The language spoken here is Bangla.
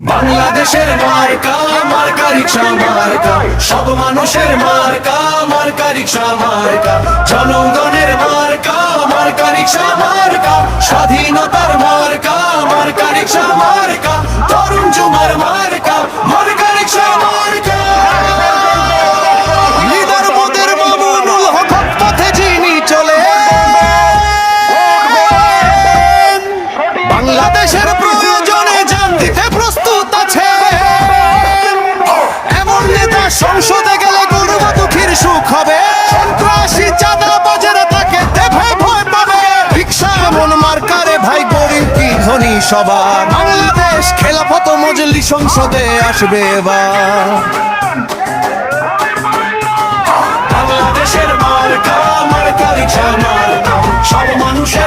বাংলাদেশের মার্কা, মার্কা রিকশা মার্কা, সব মানুষের মার্কা, মার্কা রিকশা মার্কা, জনগণের মার্কা, মার্কা রিকশা মার্কা, স্বাধীনতার মার্কা, মার্কা রিকশা মার্কা, তরুণ যুবার মার্কা, মার্কা রিকশা মার্কা। লিডার মোদের মামুনুল হক পথে যিনি চলে, বাংলাদেশের প্রয়োজনে জান দিতে প্রস্তুত আছে, এমন নেতা সংসদে গেলে গরিব দুঃখীর সুখ হবে। সন্ত্রাসী চাঁদাবাজের তাকে দেবে ভয় পাবে। রিকশা এমন মার্কারে ভাই, গরিব কি ধনী সবার। বাংলাদেশ খেলাফত মজলিস সংসদে আসবে এবার। বাংলাদেশের মার্কা, মার্কা রিকশা মার্কা, সব মানুষের